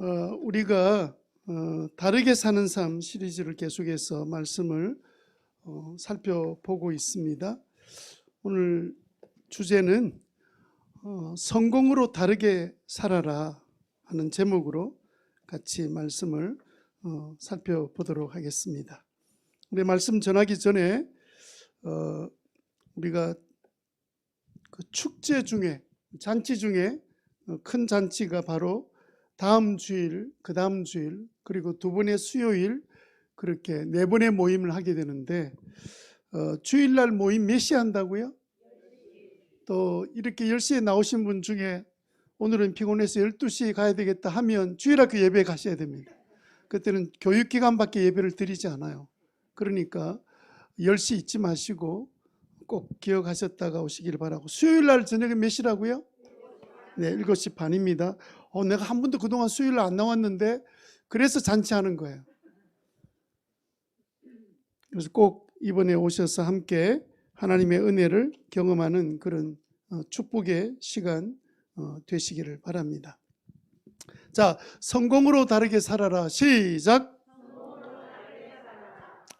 우리가 다르게 사는 삶 시리즈를 계속해서 말씀을 살펴보고 있습니다. 오늘 주제는 성공으로 다르게 살아라 하는 제목으로 같이 말씀을 살펴보도록 하겠습니다. 우리 말씀 전하기 전에 우리가 그 축제 중에, 잔치 중에 큰 잔치가 바로 다음 주일, 그 다음 주일, 그리고 두 번의 수요일, 그렇게 네 번의 모임을 하게 되는데, 주일날 모임 몇 시에 한다고요? 또 이렇게 10시에 나오신 분 중에 오늘은 피곤해서 12시에 가야 되겠다 하면 주일학교 예배에 가셔야 됩니다. 그때는 교육기관밖에 예배를 드리지 않아요. 그러니까 10시 잊지 마시고 꼭 기억하셨다가 오시길 바라고. 수요일날 저녁에 몇 시라고요? 네, 7시 반입니다. 내가 한 번도 그동안 수요일날 안 나왔는데 그래서 잔치하는 거예요. 그래서 꼭 이번에 오셔서 함께 하나님의 은혜를 경험하는 그런 축복의 시간 되시기를 바랍니다. 자, 성공으로 다르게 살아라. 시작.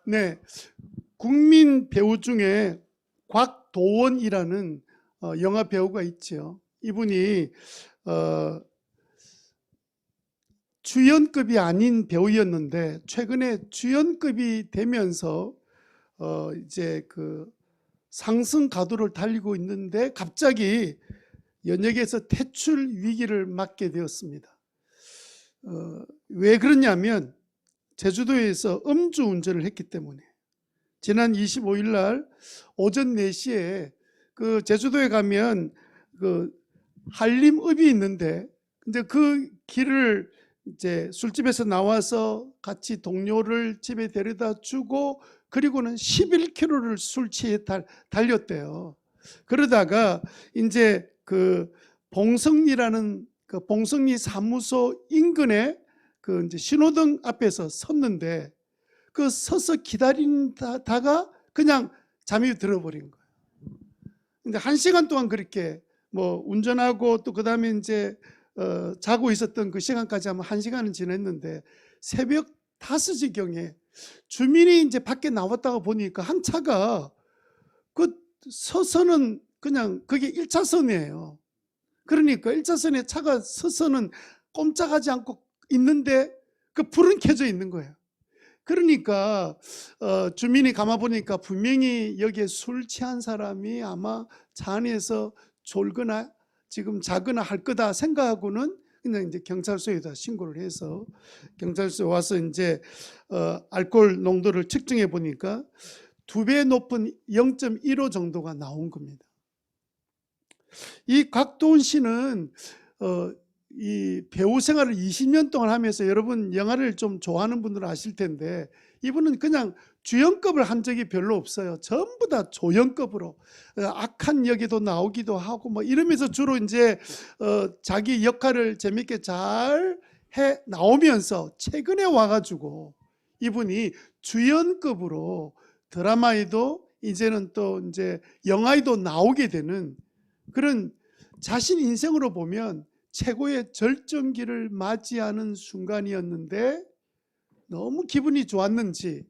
네, 국민 배우 중에 곽도원이라는 영화 배우가 있죠. 이분이 주연급이 아닌 배우였는데 최근에 주연급이 되면서 이제 그 상승 가도를 달리고 있는데 갑자기 연예계에서 퇴출 위기를 맞게 되었습니다. 왜 그러냐면 제주도에서 음주운전을 했기 때문에. 지난 25일 날 오전 4시에 그 제주도에 가면 그 한림읍이 있는데, 근데 그 길을 이제 술집에서 나와서 같이 동료를 집에 데려다 주고 그리고는 11km를 술 취해 달렸대요. 그러다가 이제 그 봉성리라는 그 봉성리 사무소 인근에 그 이제 신호등 앞에서 섰는데 그 서서 기다리다가 그냥 잠이 들어버린 거예요. 근데 1시간 동안 그렇게 뭐 운전하고 또 그다음에 이제 자고 있었던 그 시간까지 하면 1시간은 지났는데 새벽 5시경에 주민이 이제 밖에 나왔다가 보니까 한 차가 그 서서는 그냥 그게 1차선이에요. 그러니까 1차선에 차가 서서는 꼼짝하지 않고 있는데 그 불은 켜져 있는 거예요. 그러니까 주민이 가만 보니까 분명히 여기에 술 취한 사람이 아마 차 안에서 졸거나 지금 자거나 할 거다 생각하고는 그냥 이제 경찰서에다 신고를 해서 경찰서에 와서 이제 알코올 농도를 측정해 보니까 2배 높은 0.15 정도가 나온 겁니다. 이 곽도원 씨는 이 배우 생활을 20년 동안 하면서 여러분 영화를 좀 좋아하는 분들은 아실 텐데 이분은 그냥 주연급을 한 적이 별로 없어요. 전부 다 조연급으로 악한 역에도 나오기도 하고 뭐 이러면서 주로 이제 자기 역할을 재밌게 잘 해 나오면서 최근에 와가지고 이분이 주연급으로 드라마에도 이제는 또 이제 영화에도 나오게 되는 그런 자신 인생으로 보면 최고의 절정기를 맞이하는 순간이었는데 너무 기분이 좋았는지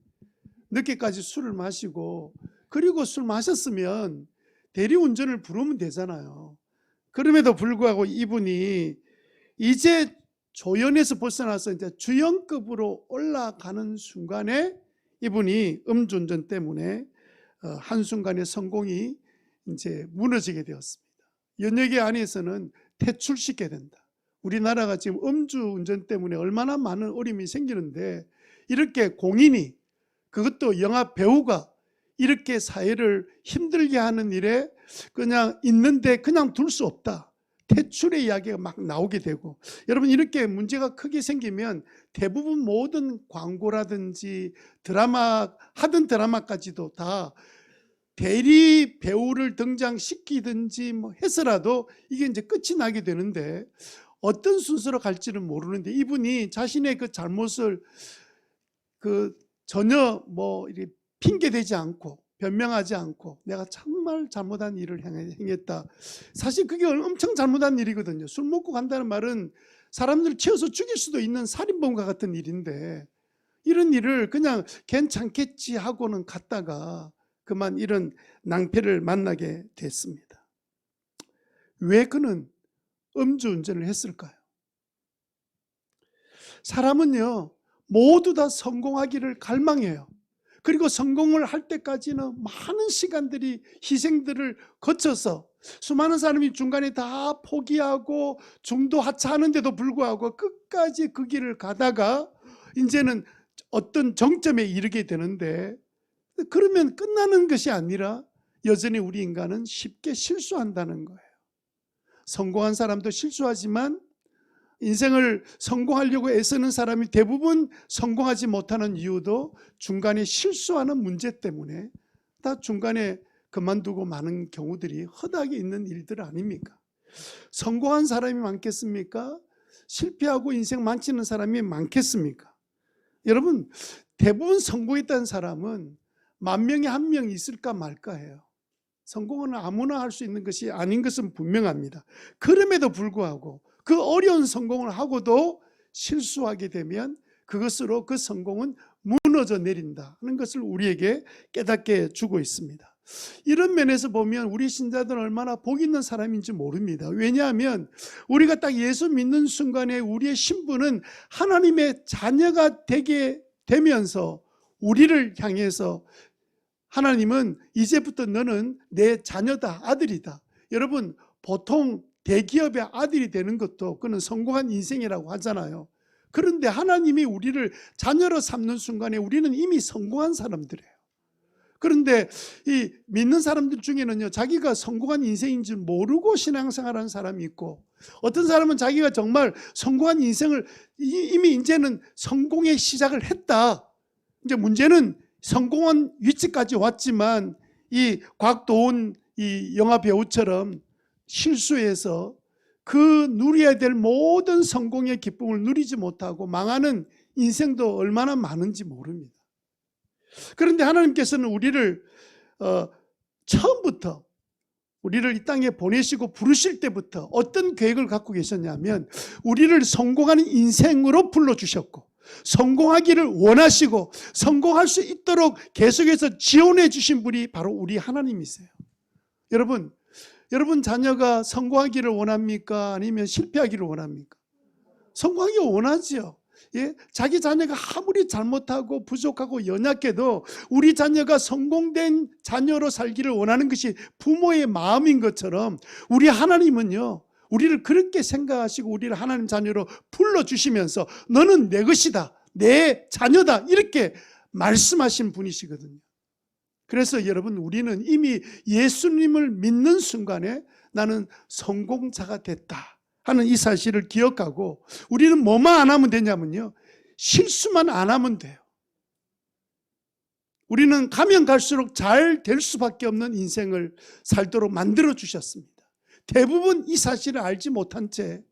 늦게까지 술을 마시고, 그리고 술 마셨으면 대리운전을 부르면 되잖아요. 그럼에도 불구하고 이분이 이제 조연에서 벗어나서 이제 주연급으로 올라가는 순간에 이분이 음주운전 때문에 한순간에 성공이 이제 무너지게 되었습니다. 연예계 안에서는 퇴출시켜야 된다. 우리나라가 지금 음주운전 때문에 얼마나 많은 어려움이 생기는데 이렇게 공인이, 그것도 영화 배우가 이렇게 사회를 힘들게 하는 일에 그냥 있는데 그냥 둘 수 없다. 퇴출의 이야기가 막 나오게 되고, 여러분 이렇게 문제가 크게 생기면 대부분 모든 광고라든지 드라마, 하던 드라마까지도 다 대리 배우를 등장시키든지 뭐 해서라도 이게 이제 끝이 나게 되는데 어떤 순서로 갈지는 모르는데 이분이 자신의 그 잘못을 그 전혀 뭐 이렇게 핑계대지 않고 변명하지 않고 내가 정말 잘못한 일을 행했다. 사실 그게 엄청 잘못한 일이거든요. 술 먹고 간다는 말은 사람들을 치어서 죽일 수도 있는 살인범과 같은 일인데 이런 일을 그냥 괜찮겠지 하고는 갔다가 그만 이런 낭패를 만나게 됐습니다. 왜 그는 음주운전을 했을까요? 사람은요, 모두 다 성공하기를 갈망해요. 그리고 성공을 할 때까지는 많은 시간들이 희생들을 거쳐서 수많은 사람이 중간에 다 포기하고 중도 하차하는데도 불구하고 끝까지 그 길을 가다가 이제는 어떤 정점에 이르게 되는데, 그러면 끝나는 것이 아니라 여전히 우리 인간은 쉽게 실수한다는 거예요. 성공한 사람도 실수하지만 인생을 성공하려고 애쓰는 사람이 대부분 성공하지 못하는 이유도 중간에 실수하는 문제 때문에 다 중간에 그만두고 많은 경우들이 허다하게 있는 일들 아닙니까? 성공한 사람이 많겠습니까? 실패하고 인생 망치는 사람이 많겠습니까? 여러분, 대부분 성공했다는 사람은 10,000명에 1명 있을까 말까 해요. 성공은 아무나 할 수 있는 것이 아닌 것은 분명합니다. 그럼에도 불구하고 그 어려운 성공을 하고도 실수하게 되면 그것으로 그 성공은 무너져 내린다는 것을 우리에게 깨닫게 주고 있습니다. 이런 면에서 보면 우리 신자들은 얼마나 복 있는 사람인지 모릅니다. 왜냐하면 우리가 딱 예수 믿는 순간에 우리의 신분은 하나님의 자녀가 되게 되면서 우리를 향해서 하나님은 이제부터 너는 내 자녀다, 아들이다. 여러분, 보통 대기업의 아들이 되는 것도 그는 성공한 인생이라고 하잖아요. 그런데 하나님이 우리를 자녀로 삼는 순간에 우리는 이미 성공한 사람들이에요. 그런데 이 믿는 사람들 중에는요, 자기가 성공한 인생인지 모르고 신앙생활하는 사람이 있고, 어떤 사람은 자기가 정말 성공한 인생을 이미 이제는 성공의 시작을 했다. 이제 문제는 성공한 위치까지 왔지만 이 곽도훈 이 영화 배우처럼 실수해서 그 누려야 될 모든 성공의 기쁨을 누리지 못하고 망하는 인생도 얼마나 많은지 모릅니다. 그런데 하나님께서는 우리를 처음부터 우리를 이 땅에 보내시고 부르실 때부터 어떤 계획을 갖고 계셨냐면 우리를 성공하는 인생으로 불러주셨고 성공하기를 원하시고 성공할 수 있도록 계속해서 지원해 주신 분이 바로 우리 하나님이세요. 여러분 자녀가 성공하기를 원합니까? 아니면 실패하기를 원합니까? 성공하기를 원하지요. 예? 자기 자녀가 아무리 잘못하고 부족하고 연약해도 우리 자녀가 성공된 자녀로 살기를 원하는 것이 부모의 마음인 것처럼 우리 하나님은요, 우리를 그렇게 생각하시고 우리를 하나님 자녀로 불러주시면서 너는 내 것이다, 내 자녀다, 이렇게 말씀하신 분이시거든요. 그래서 여러분, 우리는 이미 예수님을 믿는 순간에 나는 성공자가 됐다 하는 이 사실을 기억하고 우리는 뭐만 안 하면 되냐면요, 실수만 안 하면 돼요. 우리는 가면 갈수록 잘 될 수밖에 없는 인생을 살도록 만들어 주셨습니다. 대부분 이 사실을 알지 못한 채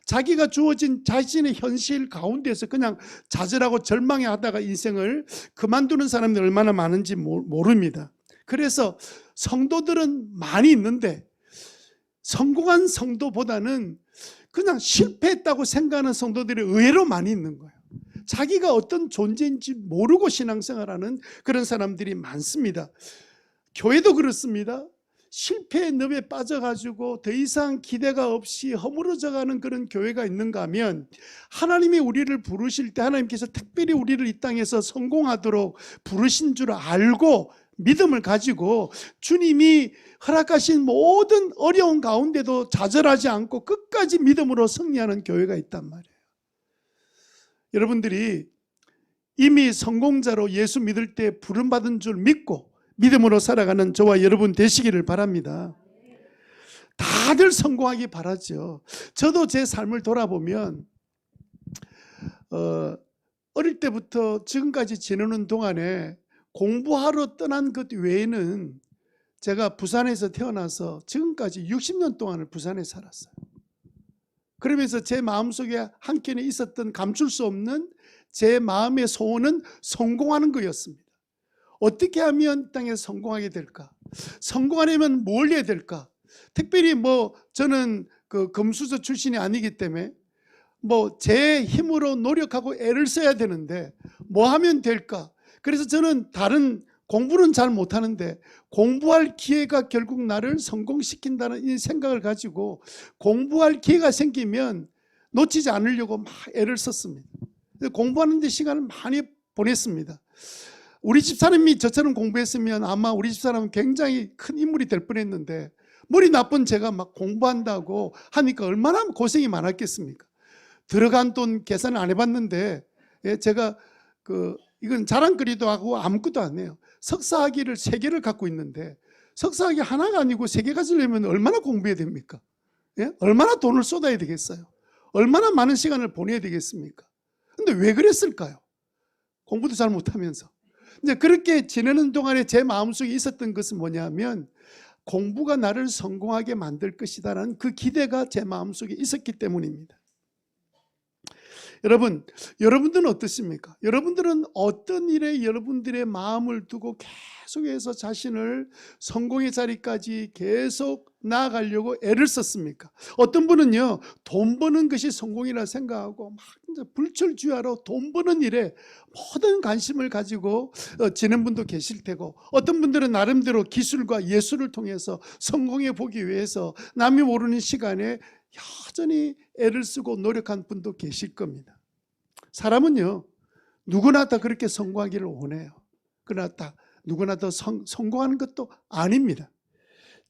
자기가 주어진 자신의 현실 가운데서 그냥 좌절하고 절망하다가 인생을 그만두는 사람들이 얼마나 많은지 모릅니다. 그래서 성도들은 많이 있는데 성공한 성도보다는 그냥 실패했다고 생각하는 성도들이 의외로 많이 있는 거예요. 자기가 어떤 존재인지 모르고 신앙생활하는 그런 사람들이 많습니다. 교회도 그렇습니다. 실패의 늪에 빠져가지고 더 이상 기대가 없이 허물어져가는 그런 교회가 있는가 하면 하나님이 우리를 부르실 때 하나님께서 특별히 우리를 이 땅에서 성공하도록 부르신 줄 알고 믿음을 가지고 주님이 허락하신 모든 어려운 가운데도 좌절하지 않고 끝까지 믿음으로 승리하는 교회가 있단 말이에요. 여러분들이 이미 성공자로 예수 믿을 때 부름받은 줄 믿고 믿음으로 살아가는 저와 여러분 되시기를 바랍니다. 다들 성공하기 바라죠. 저도 제 삶을 돌아보면 어릴 때부터 지금까지 지내는 동안에 공부하러 떠난 것 외에는 제가 부산에서 태어나서 지금까지 60년 동안을 부산에 살았어요. 그러면서 제 마음속에 한켠에 있었던 감출 수 없는 제 마음의 소원은 성공하는 거였습니다. 어떻게 하면 땅에서 성공하게 될까? 성공하려면 뭘 해야 될까? 특별히 저는 그 금수저 출신이 아니기 때문에 뭐 제 힘으로 노력하고 애를 써야 되는데 뭐 하면 될까? 그래서 저는 다른 공부는 잘 못하는데 공부할 기회가 결국 나를 성공시킨다는 이 생각을 가지고 공부할 기회가 생기면 놓치지 않으려고 막 애를 썼습니다. 공부하는 데 시간을 많이 보냈습니다. 우리 집사람이 저처럼 공부했으면 아마 우리 집사람은 굉장히 큰 인물이 될 뻔했는데 머리 나쁜 제가 막 공부한다고 하니까 얼마나 고생이 많았겠습니까? 들어간 돈 계산을 안 해봤는데 제가 이건 자랑거리도 하고 아무것도 안 해요. 석사학위를 3개를 갖고 있는데 석사학위 하나가 아니고 3개 가지려면 얼마나 공부해야 됩니까? 예? 얼마나 돈을 쏟아야 되겠어요? 얼마나 많은 시간을 보내야 되겠습니까? 근데 왜 그랬을까요? 공부도 잘 못하면서. 이제 그렇게 지내는 동안에 제 마음속에 있었던 것은 뭐냐면 공부가 나를 성공하게 만들 것이다라는 그 기대가 제 마음속에 있었기 때문입니다. 여러분들은 어떻습니까? 여러분들은 어떤 일에 여러분들의 마음을 두고 계속해서 자신을 성공의 자리까지 계속 나아가려고 애를 썼습니까? 어떤 분은요, 돈 버는 것이 성공이라 생각하고 막 이제 불철주야로 돈 버는 일에 모든 관심을 가지고 지는 분도 계실 테고, 어떤 분들은 나름대로 기술과 예술을 통해서 성공해 보기 위해서 남이 모르는 시간에 여전히 애를 쓰고 노력한 분도 계실 겁니다. 사람은요, 누구나 다 그렇게 성공하기를 원해요. 그러나 다 누구나 더 성공하는 것도 아닙니다.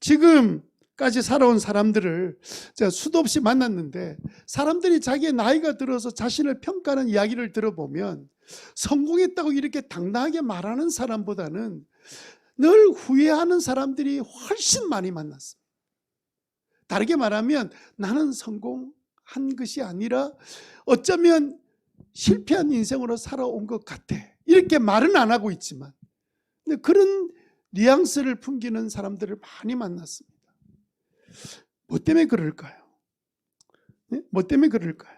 지금까지 살아온 사람들을 제가 수도 없이 만났는데 사람들이 자기의 나이가 들어서 자신을 평가하는 이야기를 들어보면 성공했다고 이렇게 당당하게 말하는 사람보다는 늘 후회하는 사람들이 훨씬 많이 만났습니다. 다르게 말하면 나는 성공한 것이 아니라 어쩌면 실패한 인생으로 살아온 것 같아, 이렇게 말은 안 하고 있지만 근데 그런 뉘앙스를 풍기는 사람들을 많이 만났습니다. 뭐 때문에 그럴까요? 네? 뭐 때문에 그럴까요?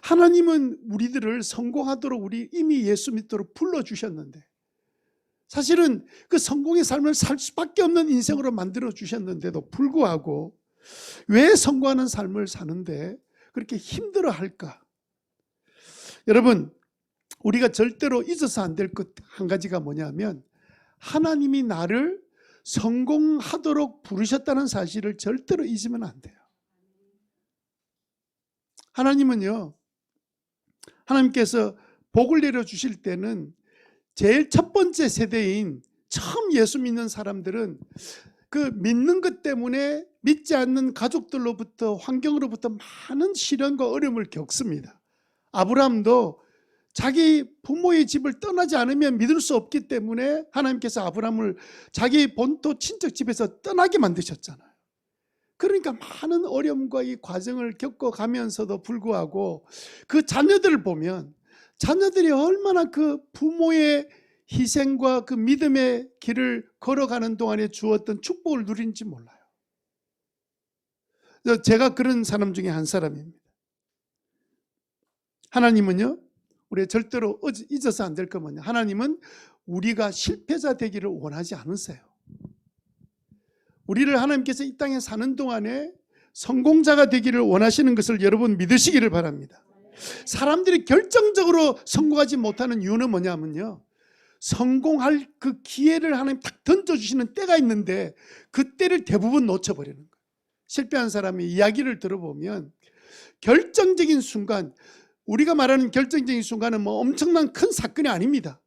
하나님은 우리들을 성공하도록 우리 이미 예수 믿도록 불러주셨는데 사실은 그 성공의 삶을 살 수밖에 없는 인생으로 만들어 주셨는데도 불구하고 왜 성공하는 삶을 사는데 그렇게 힘들어 할까? 여러분, 우리가 절대로 잊어서 안 될 것 한 가지가 뭐냐면 하나님이 나를 성공하도록 부르셨다는 사실을 절대로 잊으면 안 돼요. 하나님은요, 하나님께서 복을 내려주실 때는 제일 첫 번째 세대인 처음 예수 믿는 사람들은 그 믿는 것 때문에 믿지 않는 가족들로부터 환경으로부터 많은 시련과 어려움을 겪습니다. 아브라함도 자기 부모의 집을 떠나지 않으면 믿을 수 없기 때문에 하나님께서 아브라함을 자기 본토 친척 집에서 떠나게 만드셨잖아요. 그러니까 많은 어려움과 이 과정을 겪어가면서도 불구하고 그 자녀들을 보면 자녀들이 얼마나 그 부모의 희생과 그 믿음의 길을 걸어가는 동안에 주었던 축복을 누린지 몰라요. 제가 그런 사람 중에 한 사람입니다. 하나님은요, 우리가 절대로 잊어서 안 될 거 뭐냐, 하나님은 우리가 실패자 되기를 원하지 않으세요. 우리를 하나님께서 이 땅에 사는 동안에 성공자가 되기를 원하시는 것을 여러분 믿으시기를 바랍니다. 사람들이 결정적으로 성공하지 못하는 이유는 뭐냐면요, 성공할 그 기회를 하나님 딱 던져주시는 때가 있는데 그 때를 대부분 놓쳐버리는 거예요. 실패한 사람의 이야기를 들어보면 결정적인 순간, 우리가 말하는 결정적인 순간은 뭐 엄청난 큰 사건이 아닙니다.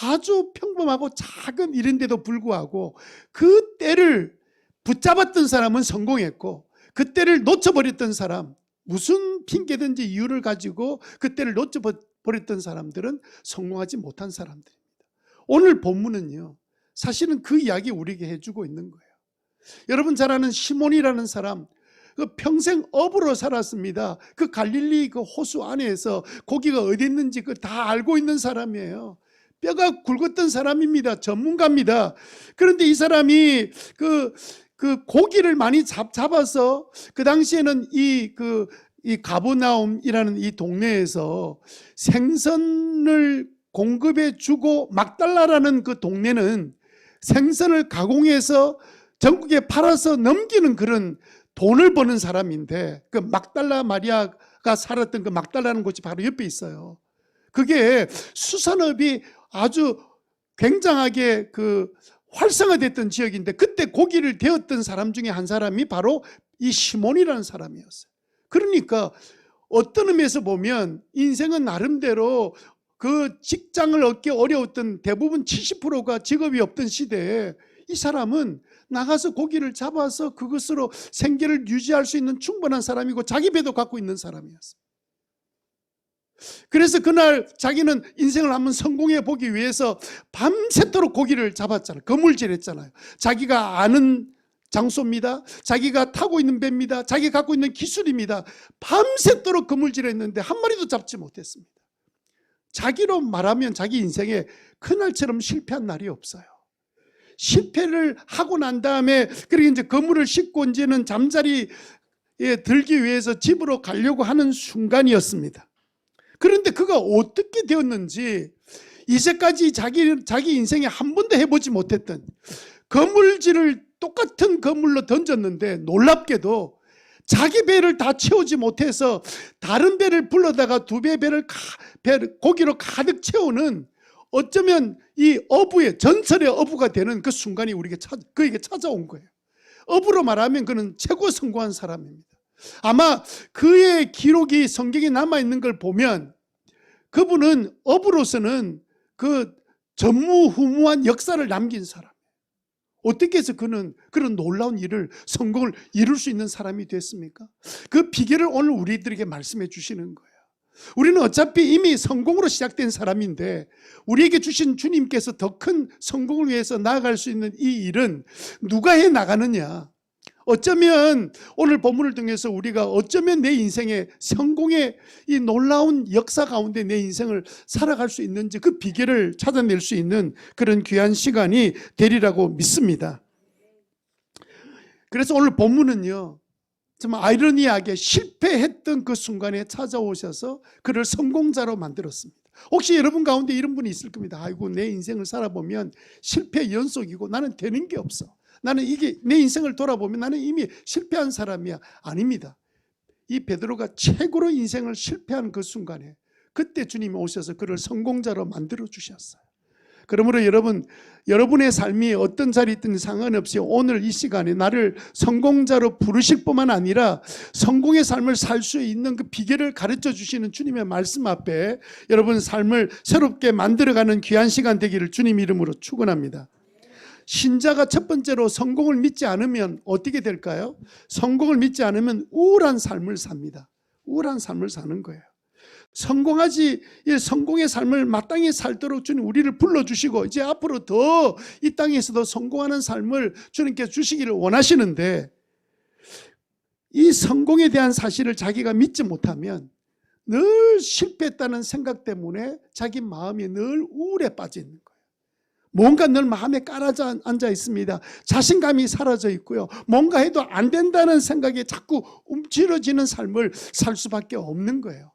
아주 평범하고 작은 일인데도 불구하고 그 때를 붙잡았던 사람은 성공했고 그 때를 놓쳐버렸던 사람, 무슨 핑계든지 이유를 가지고 그 때를 놓쳐버렸던 사람들은 성공하지 못한 사람들입니다. 오늘 본문은요, 사실은 그 이야기 우리에게 해주고 있는 거예요. 여러분 잘 아는 시몬이라는 사람, 그 평생 어부로 살았습니다. 그 갈릴리 그 호수 안에서 고기가 어디 있는지 그 다 알고 있는 사람이에요. 뼈가 굵었던 사람입니다. 전문가입니다. 그런데 이 사람이 그 고기를 많이 잡아서 그 당시에는 이 가버나움이라는 이 동네에서 생선을 공급해 주고 막달라라는 그 동네는 생선을 가공해서 전국에 팔아서 넘기는 그런 돈을 버는 사람인데, 그 막달라 마리아가 마리아가 살았던 그 막달라는 곳이 바로 옆에 있어요. 그게 수산업이 아주 굉장하게 그 활성화됐던 지역인데 그때 고기를 대었던 사람 중에 한 사람이 바로 이 시몬이라는 사람이었어요. 그러니까 어떤 의미에서 보면 인생은 나름대로 그 직장을 얻기 어려웠던 대부분 70%가 직업이 없던 시대에 이 사람은 나가서 고기를 잡아서 그것으로 생계를 유지할 수 있는 충분한 사람이고 자기 배도 갖고 있는 사람이었어요. 그래서 그날 자기는 인생을 한번 성공해 보기 위해서 밤새도록 고기를 잡았잖아요. 거물질했잖아요. 자기가 아는 장소입니다. 자기가 타고 있는 배입니다. 자기가 갖고 있는 기술입니다. 밤새도록 거물질했는데 한 마리도 잡지 못했습니다. 자기로 말하면 자기 인생에 그날처럼 실패한 날이 없어요. 실패를 하고 난 다음에 그리고 이제 그물을 싣고 이제는 잠자리에 들기 위해서 집으로 가려고 하는 순간이었습니다. 그런데 그가 어떻게 되었는지 이제까지 자기 인생에 한 번도 해보지 못했던 그물질을 똑같은 그물로 던졌는데 놀랍게도 자기 배를 다 채우지 못해서 다른 배를 불러다가 두 배 배를 고기로 가득 채우는 어쩌면 이 어부의 전설의 어부가 되는 그 순간이 그에게 찾아온 거예요. 어부로 말하면 그는 최고 성공한 사람입니다. 아마 그의 기록이 성경에 남아있는 걸 보면 그분은 어부로서는 그 전무후무한 역사를 남긴 사람. 어떻게 해서 그는 그런 놀라운 성공을 이룰 수 있는 사람이 됐습니까? 그 비결을 오늘 우리들에게 말씀해 주시는 거예요. 우리는 어차피 이미 성공으로 시작된 사람인데 우리에게 주신 주님께서 더 큰 성공을 위해서 나아갈 수 있는 이 일은 누가 해 나가느냐. 어쩌면 오늘 본문을 통해서 우리가 어쩌면 내 인생의 성공의 이 놀라운 역사 가운데 내 인생을 살아갈 수 있는지 그 비결을 찾아낼 수 있는 그런 귀한 시간이 되리라고 믿습니다. 그래서 오늘 본문은요, 정말 아이러니하게 실패했던 그 순간에 찾아오셔서 그를 성공자로 만들었습니다. 혹시 여러분 가운데 이런 분이 있을 겁니다. 아이고, 내 인생을 살아보면 실패 연속이고 나는 되는 게 없어. 나는 이게 내 인생을 돌아보면 나는 이미 실패한 사람이야. 아닙니다. 이 베드로가 최고로 인생을 실패한 그 순간에 그때 주님이 오셔서 그를 성공자로 만들어 주셨어요. 그러므로 여러분의 삶이 어떤 자리에 있든 상관없이 오늘 이 시간에 나를 성공자로 부르실 뿐만 아니라 성공의 삶을 살 수 있는 그 비결을 가르쳐 주시는 주님의 말씀 앞에 여러분 삶을 새롭게 만들어가는 귀한 시간 되기를 주님 이름으로 축원합니다. 신자가 첫 번째로 성공을 믿지 않으면 어떻게 될까요? 성공을 믿지 않으면 우울한 삶을 삽니다. 우울한 삶을 사는 거예요. 성공의 삶을 마땅히 살도록 주님 우리를 불러주시고 이제 앞으로 더 이 땅에서도 성공하는 삶을 주님께 주시기를 원하시는데 이 성공에 대한 사실을 자기가 믿지 못하면 늘 실패했다는 생각 때문에 자기 마음이 늘 우울에 빠져 있는 거예요. 뭔가 늘 마음에 깔아앉아 있습니다. 자신감이 사라져 있고요. 뭔가 해도 안 된다는 생각에 자꾸 움츠러지는 삶을 살 수밖에 없는 거예요.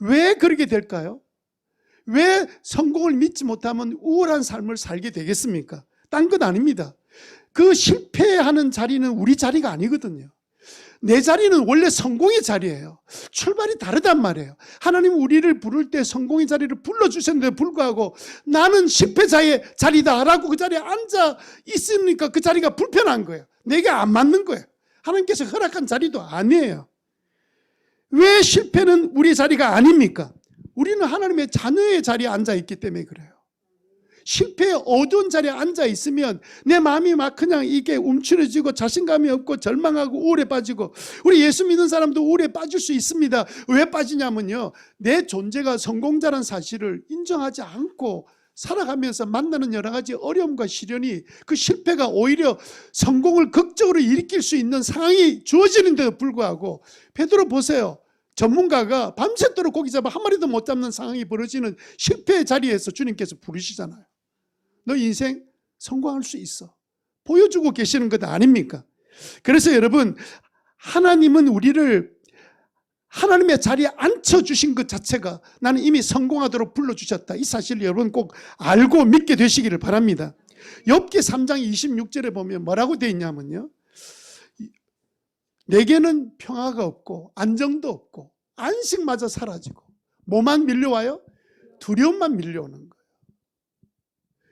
왜 그렇게 될까요? 왜 성공을 믿지 못하면 우울한 삶을 살게 되겠습니까? 딴 것 아닙니다. 그 실패하는 자리는 우리 자리가 아니거든요. 내 자리는 원래 성공의 자리예요. 출발이 다르단 말이에요. 하나님 우리를 부를 때 성공의 자리를 불러주셨는데 불구하고 나는 실패자의 자리다라고 그 자리에 앉아 있으니까 그 자리가 불편한 거예요. 내게 안 맞는 거예요. 하나님께서 허락한 자리도 아니에요. 왜 실패는 우리 자리가 아닙니까? 우리는 하나님의 자녀의 자리에 앉아 있기 때문에 그래요. 실패의 어두운 자리에 앉아 있으면 내 마음이 막 그냥 이게 움츠러지고 자신감이 없고 절망하고 우울에 빠지고, 우리 예수 믿는 사람도 우울에 빠질 수 있습니다. 왜 빠지냐면요, 내 존재가 성공자라는 사실을 인정하지 않고 살아가면서 만나는 여러 가지 어려움과 시련이, 그 실패가 오히려 성공을 극적으로 일으킬 수 있는 상황이 주어지는데도 불구하고, 베드로 보세요. 전문가가 밤새도록 고기 잡아 한 마리도 못 잡는 상황이 벌어지는 실패의 자리에서 주님께서 부르시잖아요. 너 인생 성공할 수 있어. 보여주고 계시는 것 아닙니까? 그래서 여러분, 하나님은 우리를 하나님의 자리에 앉혀주신 것 자체가 나는 이미 성공하도록 불러주셨다. 이 사실을 여러분 꼭 알고 믿게 되시기를 바랍니다. 욥기 3장 26절에 보면 뭐라고 되어 있냐면요, 내게는 평화가 없고 안정도 없고 안식마저 사라지고 뭐만 밀려와요? 두려움만 밀려오는 거예요.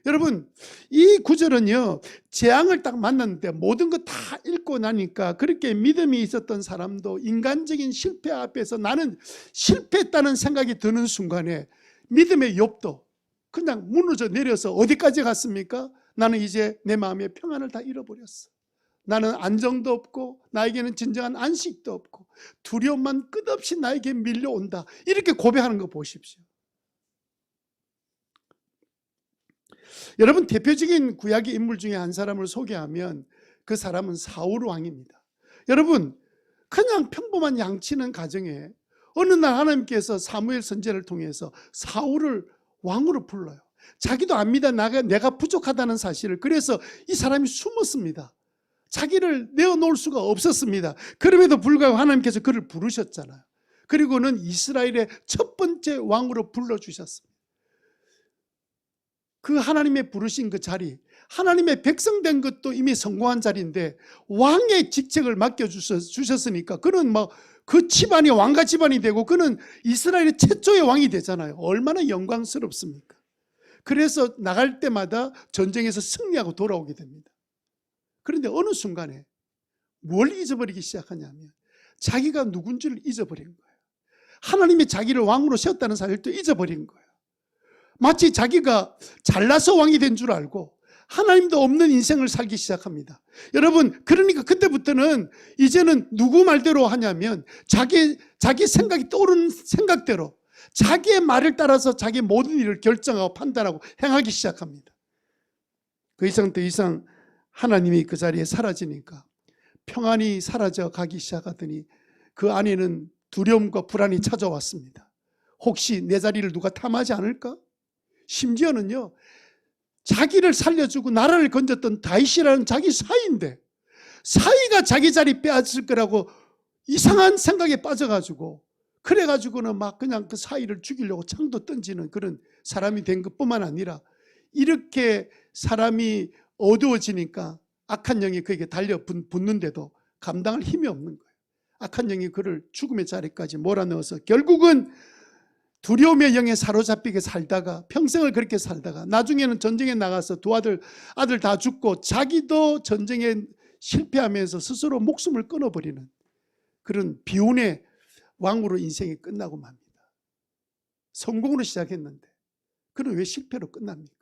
여러분, 이 구절은요, 재앙을 딱 만났는데 모든 거 다 읽고 나니까 그렇게 믿음이 있었던 사람도 인간적인 실패 앞에서 나는 실패했다는 생각이 드는 순간에 믿음의 욥도 그냥 무너져 내려서 어디까지 갔습니까? 나는 이제 내 마음의 평안을 다 잃어버렸어. 나는 안정도 없고 나에게는 진정한 안식도 없고 두려움만 끝없이 나에게 밀려온다. 이렇게 고백하는 거 보십시오. 여러분, 대표적인 구약의 인물 중에 한 사람을 소개하면 그 사람은 사울 왕입니다. 여러분, 그냥 평범한 양치는 가정에 어느 날 하나님께서 사무엘 선지자를 통해서 사울을 왕으로 불러요. 자기도 압니다. 내가 부족하다는 사실을. 그래서 이 사람이 숨었습니다. 자기를 내어놓을 수가 없었습니다. 그럼에도 불구하고 하나님께서 그를 부르셨잖아요. 그리고는 이스라엘의 첫 번째 왕으로 불러주셨습니다. 그 하나님의 부르신 그 자리, 하나님의 백성 된 것도 이미 성공한 자리인데 왕의 직책을 맡겨주셨으니까 그는 그 집안이 왕가 집안이 되고 그는 이스라엘의 최초의 왕이 되잖아요. 얼마나 영광스럽습니까? 그래서 나갈 때마다 전쟁에서 승리하고 돌아오게 됩니다. 그런데 어느 순간에 뭘 잊어버리기 시작하냐면 자기가 누군지를 잊어버린 거예요. 하나님이 자기를 왕으로 세웠다는 사실도 잊어버린 거예요. 마치 자기가 잘나서 왕이 된 줄 알고 하나님도 없는 인생을 살기 시작합니다. 여러분, 그러니까 그때부터는 이제는 누구 말대로 하냐면 자기 생각이 떠오르는 생각대로 자기의 말을 따라서 자기 모든 일을 결정하고 판단하고 행하기 시작합니다. 더 이상 하나님이 그 자리에 사라지니까 평안이 사라져 가기 시작하더니 그 안에는 두려움과 불안이 찾아왔습니다. 혹시 내 자리를 누가 탐하지 않을까? 심지어는요, 자기를 살려주고 나라를 건졌던 다윗이라는 자기 사위인데 사위가 자기 자리 빼앗을 거라고 이상한 생각에 빠져가지고 그래가지고는 막 그냥 그 사위를 죽이려고 창도 던지는 그런 사람이 된 것뿐만 아니라 이렇게 사람이 어두워지니까 악한 영이 그에게 달려 붙는데도 감당할 힘이 없는 거예요. 악한 영이 그를 죽음의 자리까지 몰아넣어서 결국은 두려움의 영에 사로잡히게 살다가 평생을 그렇게 살다가 나중에는 전쟁에 나가서 두 아들 다 죽고 자기도 전쟁에 실패하면서 스스로 목숨을 끊어버리는 그런 비운의 왕으로 인생이 끝나고 맙니다. 성공으로 시작했는데 그는 왜 실패로 끝납니까?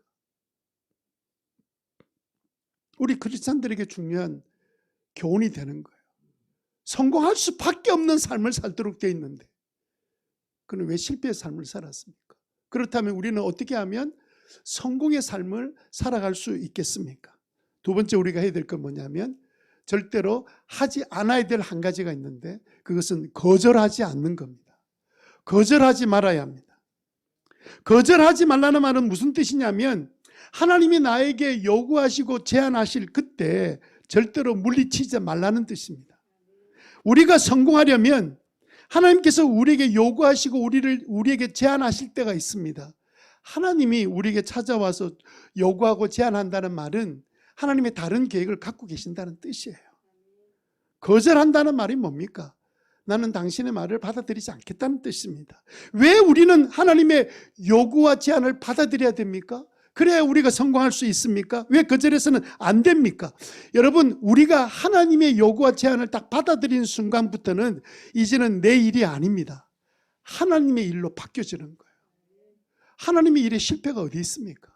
우리 크리스찬들에게 중요한 교훈이 되는 거예요. 성공할 수밖에 없는 삶을 살도록 되어 있는데 그는 왜 실패의 삶을 살았습니까? 그렇다면 우리는 어떻게 하면 성공의 삶을 살아갈 수 있겠습니까? 두 번째 우리가 해야 될 건 뭐냐면 절대로 하지 않아야 될 한 가지가 있는데 그것은 거절하지 않는 겁니다. 거절하지 말아야 합니다. 거절하지 말라는 말은 무슨 뜻이냐면 하나님이 나에게 요구하시고 제안하실 그때 절대로 물리치지 말라는 뜻입니다. 우리가 성공하려면 하나님께서 우리에게 요구하시고 우리에게 제안하실 때가 있습니다. 하나님이 우리에게 찾아와서 요구하고 제안한다는 말은 하나님의 다른 계획을 갖고 계신다는 뜻이에요. 거절한다는 말이 뭡니까? 나는 당신의 말을 받아들이지 않겠다는 뜻입니다. 왜 우리는 하나님의 요구와 제안을 받아들여야 됩니까? 그래야 우리가 성공할 수 있습니까? 왜 거절해서는 안 됩니까? 여러분, 우리가 하나님의 요구와 제안을 딱 받아들이는 순간부터는 이제는 내 일이 아닙니다. 하나님의 일로 바뀌어지는 거예요. 하나님의 일에 실패가 어디 있습니까?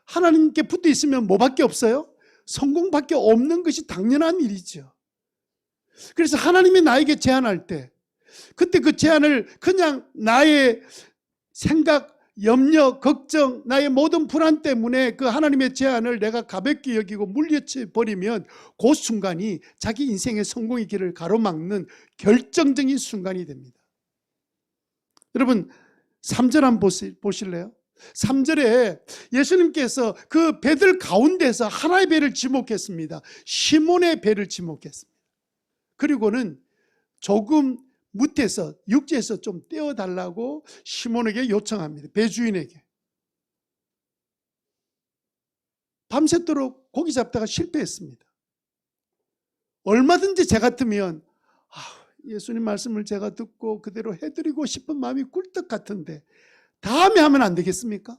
하나님께 붙어 있으면 뭐밖에 없어요? 성공밖에 없는 것이 당연한 일이죠. 그래서 하나님이 나에게 제안할 때 그때 그 제안을 그냥 나의 생각, 염려, 걱정, 나의 모든 불안 때문에 그 하나님의 제안을 내가 가볍게 여기고 물리쳐 버리면 그 순간이 자기 인생의 성공의 길을 가로막는 결정적인 순간이 됩니다. 여러분 3절 한번 보실래요? 3절에 예수님께서 그 배들 가운데서 하나의 배를 지목했습니다. 시몬의 배를 지목했습니다. 그리고는 조금 무태서 육지에서 좀 떼어달라고 시몬에게 요청합니다. 배주인에게. 밤새도록 고기 잡다가 실패했습니다. 얼마든지 제 같으면 예수님 말씀을 제가 듣고 그대로 해드리고 싶은 마음이 꿀떡 같은데 다음에 하면 안 되겠습니까?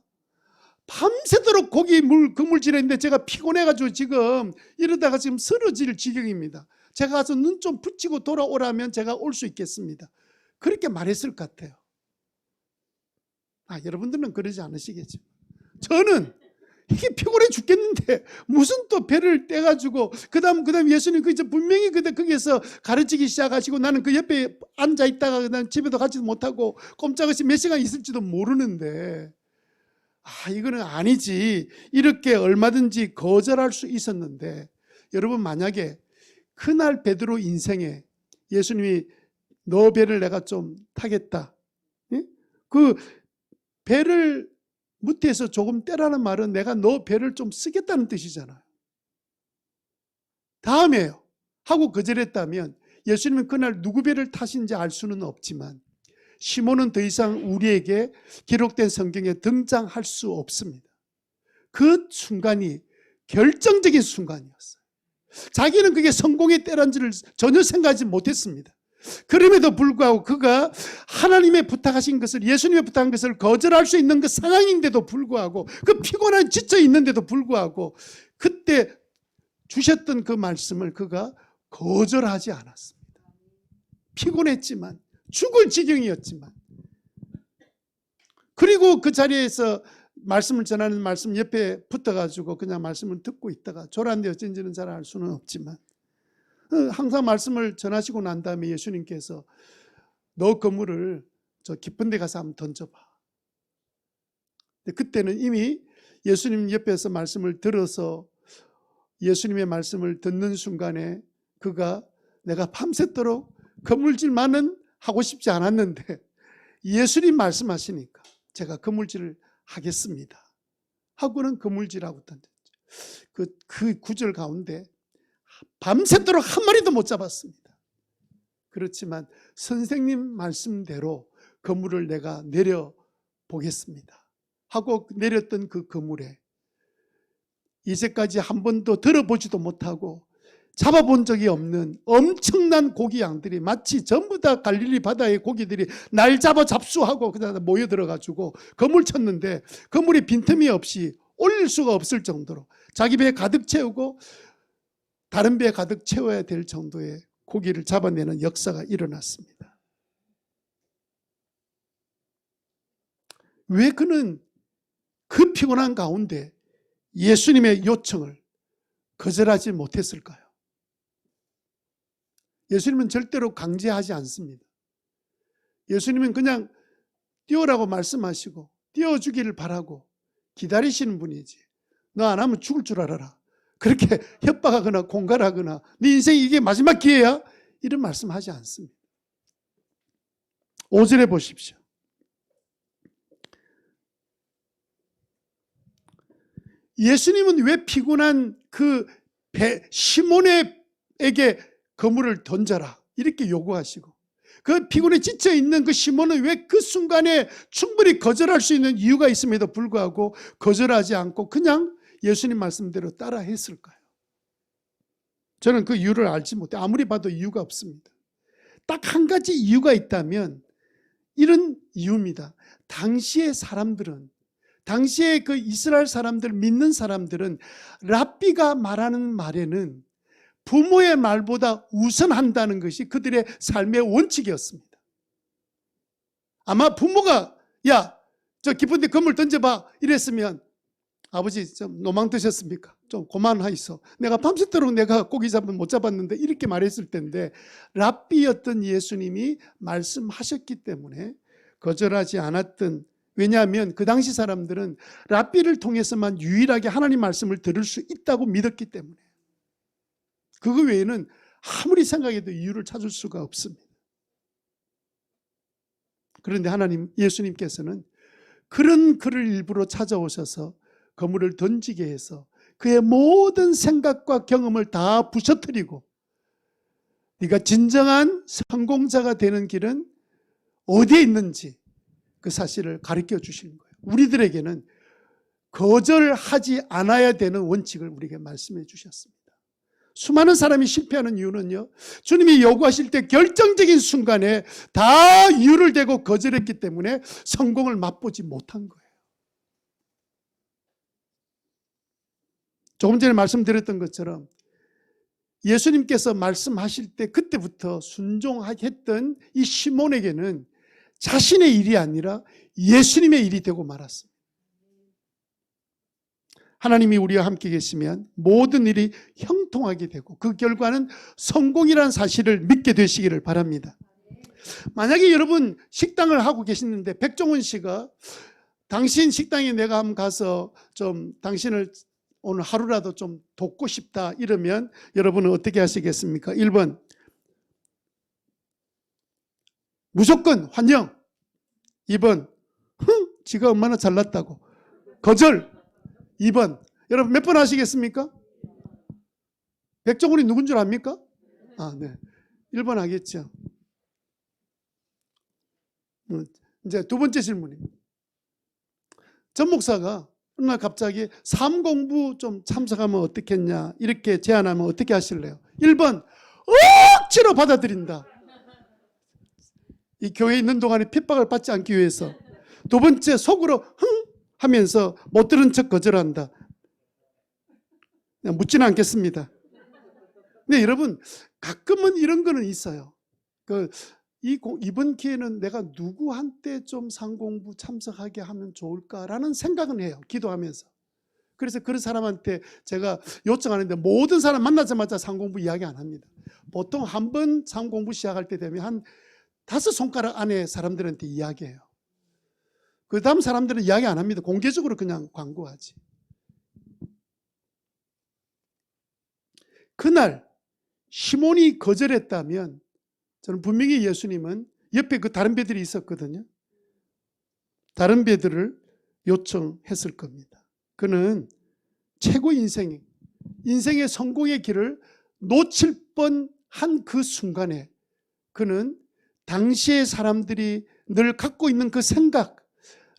밤새도록 고기 그물질에 있는데 제가 피곤해가지고 지금 이러다가 지금 쓰러질 지경입니다. 제가 가서 눈 좀 붙이고 돌아오라면 제가 올 수 있겠습니다. 그렇게 말했을 것 같아요. 여러분들은 그러지 않으시겠죠. 저는 이게 피곤해 죽겠는데 무슨 또 배를 떼가지고 그다음 예수님 분명히 거기에서 가르치기 시작하시고 나는 그 옆에 앉아 있다가 그다음 집에도 가지도 못하고 꼼짝없이 몇 시간 있을지도 모르는데 이거는 아니지, 이렇게 얼마든지 거절할 수 있었는데, 여러분 만약에 그날 베드로 인생에 예수님이 너 배를 내가 좀 타겠다, 그 배를 무태에서 조금 떼라는 말은 내가 너 배를 좀 쓰겠다는 뜻이잖아요. 다음에요 하고 거절했다면 예수님은 그날 누구 배를 타신지 알 수는 없지만 시몬은 더 이상 우리에게 기록된 성경에 등장할 수 없습니다. 그 순간이 결정적인 순간이었어요. 자기는 그게 성공의 때란지를 전혀 생각하지 못했습니다. 그럼에도 불구하고 그가 하나님의 부탁하신 것을, 예수님의 부탁한 것을 거절할 수 있는 그 상황인데도 불구하고, 그 피곤한 지쳐 있는데도 불구하고 그때 주셨던 그 말씀을 그가 거절하지 않았습니다. 피곤했지만, 죽을 지경이었지만, 그리고 그 자리에서 말씀을 전하는 말씀 옆에 붙어가지고 그냥 말씀을 듣고 있다가 졸았는데 어쩐지는 잘 알 수는 없지만 항상 말씀을 전하시고 난 다음에 예수님께서 너 그물을 저 깊은 데 가서 한번 던져봐. 그때는 이미 예수님 옆에서 말씀을 들어서 예수님의 말씀을 듣는 순간에 그가 내가 밤새도록 그물질만은 하고 싶지 않았는데 예수님 말씀하시니까 제가 그물질을 하겠습니다 하고는 그물질하고 던졌죠. 그 구절 가운데 밤새도록 한 마리도 못 잡았습니다. 그렇지만 선생님 말씀대로 그물을 내가 내려보겠습니다 하고 내렸던 그 그물에 이제까지 한 번도 들어보지도 못하고 잡아본 적이 없는 엄청난 고기 양들이 마치 전부 다 갈릴리 바다의 고기들이 날 잡아 잡수하고 그다음에 모여들어가지고 그물 쳤는데 그물이 빈틈이 없이 올릴 수가 없을 정도로 자기 배에 가득 채우고 다른 배에 가득 채워야 될 정도의 고기를 잡아내는 역사가 일어났습니다. 왜 그는 그 피곤한 가운데 예수님의 요청을 거절하지 못했을까요? 예수님은 절대로 강제하지 않습니다. 예수님은 그냥 뛰어라고 말씀하시고 뛰어주기를 바라고 기다리시는 분이지, 너 안 하면 죽을 줄 알아라, 그렇게 협박하거나 공갈하거나 네 인생 이게 마지막 기회야, 이런 말씀하지 않습니다. 5절에 보십시오. 예수님은 왜 피곤한 그 시몬에게 그물을 던져라 이렇게 요구하시고, 그 피곤에 지쳐 있는 그 시몬은 왜 그 순간에 충분히 거절할 수 있는 이유가 있음에도 불구하고 거절하지 않고 그냥 예수님 말씀대로 따라 했을까요? 저는 그 이유를 알지 못해. 아무리 봐도 이유가 없습니다. 딱 한 가지 이유가 있다면 이런 이유입니다. 당시의 사람들은, 당시에 그 이스라엘 사람들, 믿는 사람들은 랍비가 말하는 말에는 부모의 말보다 우선한다는 것이 그들의 삶의 원칙이었습니다. 아마 부모가 야, 저 깊은 데 그물 던져봐 이랬으면 아버지 좀 노망 드셨습니까? 좀 그만하이소. 내가 밤새도록 내가 고기 잡으면 못 잡았는데 이렇게 말했을 텐데, 랍비였던 예수님이 말씀하셨기 때문에 거절하지 않았던, 왜냐하면 그 당시 사람들은 랍비를 통해서만 유일하게 하나님 말씀을 들을 수 있다고 믿었기 때문에 그거 외에는 아무리 생각해도 이유를 찾을 수가 없습니다. 그런데 예수님께서는 그런 그를 일부러 찾아오셔서 그물을 던지게 해서 그의 모든 생각과 경험을 다 부셔뜨리고 네가 진정한 성공자가 되는 길은 어디에 있는지 그 사실을 가르쳐 주시는 거예요. 우리들에게는 거절하지 않아야 되는 원칙을 우리에게 말씀해 주셨습니다. 수많은 사람이 실패하는 이유는요, 주님이 요구하실 때 결정적인 순간에 다 이유를 대고 거절했기 때문에 성공을 맛보지 못한 거예요. 조금 전에 말씀드렸던 것처럼 예수님께서 말씀하실 때 그때부터 순종했던 이 시몬에게는 자신의 일이 아니라 예수님의 일이 되고 말았습니다. 하나님이 우리와 함께 계시면 모든 일이 형통하게 되고 그 결과는 성공이라는 사실을 믿게 되시기를 바랍니다. 만약에 여러분 식당을 하고 계시는데 백종원 씨가 당신 식당에 내가 한번 가서 좀 당신을 오늘 하루라도 좀 돕고 싶다 이러면 여러분은 어떻게 하시겠습니까? 1번 무조건 환영. 2번 지가 얼마나 잘났다고 거절. 2번 여러분 몇 번 하시겠습니까? 백종원이 누군 줄 압니까? 네. 1번 하겠죠. 이제 두 번째 질문입니다. 전 목사가 어느 날 갑자기 삼공부 좀 참석하면 어떻겠냐 이렇게 제안하면 어떻게 하실래요? 1번 억지로 받아들인다. 이 교회에 있는 동안에 핍박을 받지 않기 위해서. 두 번째 속으로 하면서 못 들은 척 거절한다. 묻지는 않겠습니다. 근데 여러분 가끔은 이런 거는 있어요. 이번 기회는 내가 누구한테 좀 상공부 참석하게 하면 좋을까라는 생각은 해요. 기도하면서. 그래서 그런 사람한테 제가 요청하는데 모든 사람 만나자마자 상공부 이야기 안 합니다. 보통 한 번 상공부 시작할 때 되면 한 5손가락 안에 사람들한테 이야기해요. 그 다음 사람들은 이야기 안 합니다. 공개적으로 그냥 광고하지. 그날 시몬이 거절했다면 저는 분명히 예수님은 옆에 그 다른 배들이 있었거든요. 다른 배들을 요청했을 겁니다. 그는 최고 인생의 성공의 길을 놓칠 뻔한 그 순간에 그는 당시의 사람들이 늘 갖고 있는 그 생각,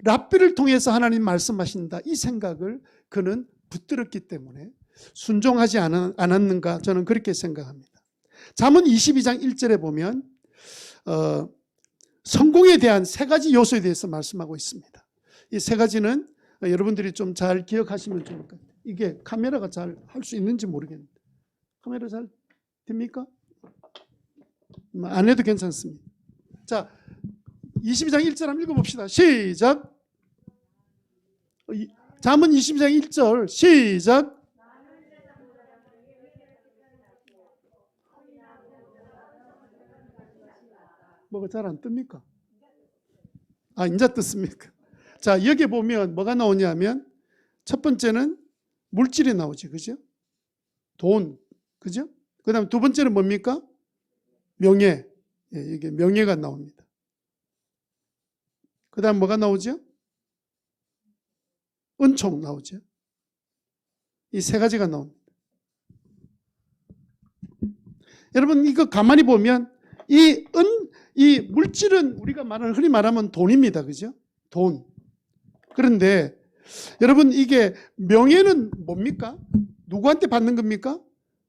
랍비를 통해서 하나님 말씀하신다 이 생각을 그는 붙들었기 때문에 순종하지 않았는가 저는 그렇게 생각합니다. 잠언 22장 1절에 보면 성공에 대한 3가지 요소에 대해서 말씀하고 있습니다. 이 3가지는 여러분들이 좀 잘 기억하시면 좋을 것 같아요. 이게 카메라가 잘 할 수 있는지 모르겠는데 카메라 잘 됩니까? 안 해도 괜찮습니다. 자, 22장 1절 한번 읽어봅시다. 시작. 잠언 22장 1절 시작. 뭐가 잘 안 뜹니까? 이제 떴습니까? 자, 여기 보면 뭐가 나오냐면 첫 번째는 물질이 나오지, 그죠? 돈, 그죠? 그 다음 두 번째는 뭡니까? 명예. 이게 명예가 나옵니다. 그 다음 뭐가 나오죠? 은총 나오죠. 이 3가지가 나옵니다. 여러분 이거 가만히 보면 이 물질은 우리가 흔히 말하면 돈입니다. 그죠? 돈. 그런데 여러분 이게 명예는 뭡니까? 누구한테 받는 겁니까?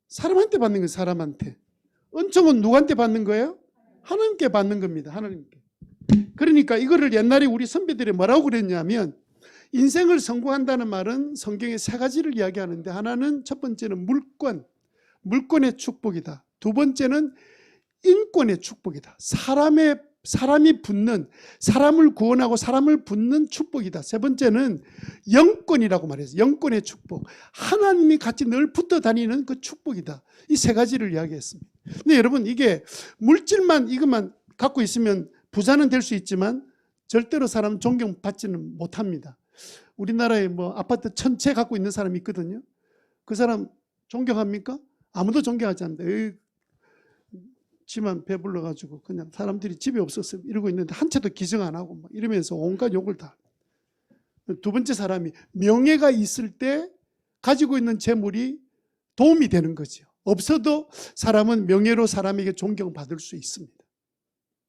사람한테 받는 거예요. 사람한테. 은총은 누구한테 받는 거예요? 하나님께 받는 겁니다. 하나님께. 그러니까 이거를 옛날에 우리 선배들이 뭐라고 그랬냐면 인생을 성공한다는 말은 성경에 3가지를 이야기하는데 하나는 첫 번째는 물권의 축복이다. 두 번째는 인권의 축복이다. 사람이 붙는, 사람을 구원하고 사람을 붙는 축복이다. 세 번째는 영권이라고 말해서 영권의 축복. 하나님이 같이 늘 붙어 다니는 그 축복이다. 이 3가지를 이야기했습니다. 근데 여러분 이게 물질만 이것만 갖고 있으면 부자는 될 수 있지만 절대로 사람 존경받지는 못합니다. 우리나라에 뭐 아파트 1000채 갖고 있는 사람이 있거든요. 그 사람 존경합니까? 아무도 존경하지 않는다. 지만 배불러가지고 그냥 사람들이 집에 없었어 이러고 있는데 한 채도 기증 안 하고 막 이러면서 온갖 욕을 다. 두 번째 사람이 명예가 있을 때 가지고 있는 재물이 도움이 되는 거죠. 없어도 사람은 명예로 사람에게 존경받을 수 있습니다.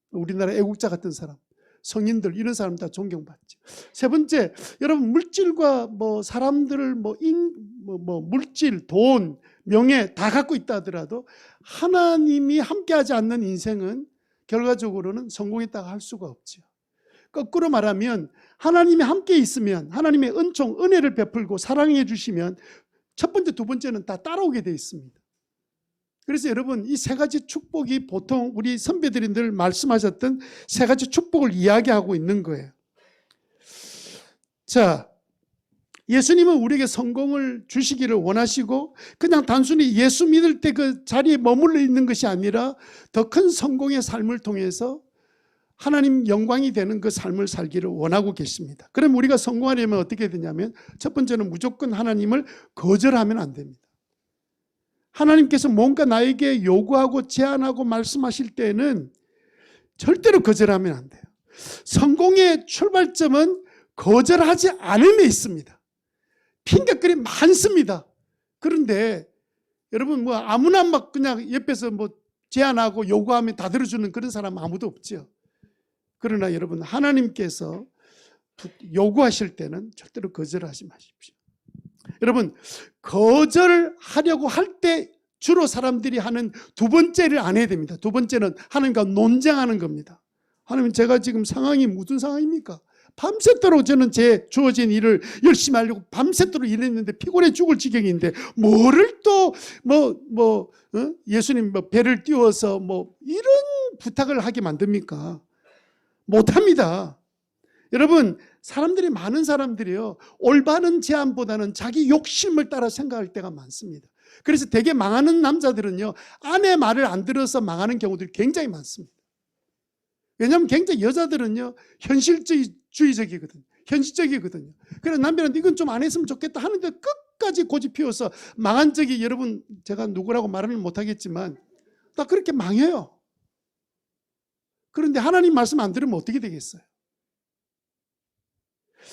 우리나라 애국자 같은 사람 성인들 이런 사람 다 존경받죠. 세 번째, 여러분 물질과 뭐 사람들을 물질, 돈, 명예 다 갖고 있다 하더라도 하나님이 함께하지 않는 인생은 결과적으로는 성공했다고 할 수가 없죠. 거꾸로 말하면 하나님이 함께 있으면 하나님의 은총, 은혜를 베풀고 사랑해 주시면 첫 번째, 두 번째는 다 따라오게 되어 있습니다. 그래서 여러분 이 세 가지 축복이 보통 우리 선배들이 늘 말씀하셨던 세 가지 축복을 이야기하고 있는 거예요. 자, 예수님은 우리에게 성공을 주시기를 원하시고 그냥 단순히 예수 믿을 때 그 자리에 머물러 있는 것이 아니라 더 큰 성공의 삶을 통해서 하나님 영광이 되는 그 삶을 살기를 원하고 계십니다. 그럼 우리가 성공하려면 어떻게 되냐면 첫 번째는 무조건 하나님을 거절하면 안 됩니다. 하나님께서 뭔가 나에게 요구하고 제안하고 말씀하실 때는 절대로 거절하면 안 돼요. 성공의 출발점은 거절하지 않음에 있습니다. 핑계거리 많습니다. 그런데 여러분 뭐 아무나 막 그냥 옆에서 뭐 제안하고 요구하면 다 들어주는 그런 사람 아무도 없죠. 그러나 여러분 하나님께서 요구하실 때는 절대로 거절하지 마십시오. 여러분 거절하려고 할 때 주로 사람들이 하는 두 번째를 안 해야 됩니다. 두 번째는 하나님과 논쟁하는 겁니다. 하나님 제가 지금 상황이 무슨 상황입니까? 밤새도록 저는 제 주어진 일을 열심히 하려고 밤새도록 일했는데 피곤해 죽을 지경인데 뭐를 또 예수님 배를 띄워서 이런 부탁을 하게 만듭니까? 못합니다. 여러분 사람들이 많은 사람들이요 올바른 제안보다는 자기 욕심을 따라 생각할 때가 많습니다. 그래서 되게 망하는 남자들은요 아내 말을 안 들어서 망하는 경우들이 굉장히 많습니다. 왜냐하면 굉장히 여자들은요 현실주의적이거든요. 현실적이거든요. 그래서 남편한테 이건 좀 안 했으면 좋겠다 하는데 끝까지 고집 피워서 망한 적이 여러분 제가 누구라고 말은 못하겠지만 다 그렇게 망해요. 그런데 하나님 말씀 안 들으면 어떻게 되겠어요?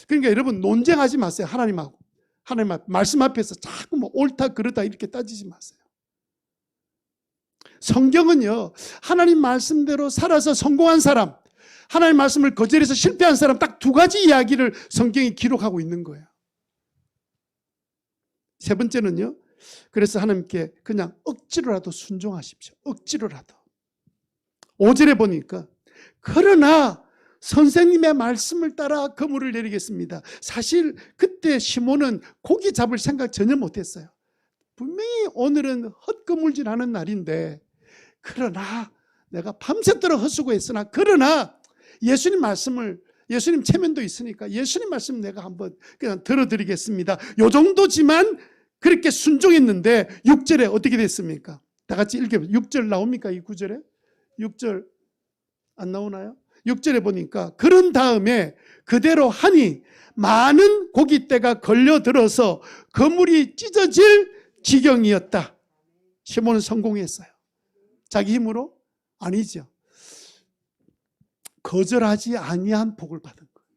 그러니까 여러분 논쟁하지 마세요. 하나님하고. 하나님 말씀 앞에서 자꾸 옳다 그르다 이렇게 따지지 마세요. 성경은요 하나님 말씀대로 살아서 성공한 사람, 하나님 말씀을 거절해서 실패한 사람 딱 두 가지 이야기를 성경이 기록하고 있는 거예요. 세 번째는요 그래서 하나님께 그냥 억지로라도 순종하십시오. 억지로라도. 5절에 보니까 그러나 선생님의 말씀을 따라 그물을 내리겠습니다. 사실 그때 시몬은 고기 잡을 생각 전혀 못했어요. 분명히 오늘은 헛그물질하는 날인데 그러나 내가 밤새도록 헛수고했으나 그러나 예수님 말씀을 예수님 체면도 있으니까 예수님 말씀 내가 한번 그냥 들어드리겠습니다. 요 정도지만 그렇게 순종했는데 6절에 어떻게 됐습니까? 다 같이 읽어보세요. 6절 나옵니까? 이 9절에? 6절 안 나오나요? 6절에 보니까 그런 다음에 그대로 하니 많은 고깃대가 걸려들어서 그물이 찢어질 지경이었다. 시몬은 성공했어요. 자기 힘으로? 아니죠. 거절하지 아니한 복을 받은 거예요.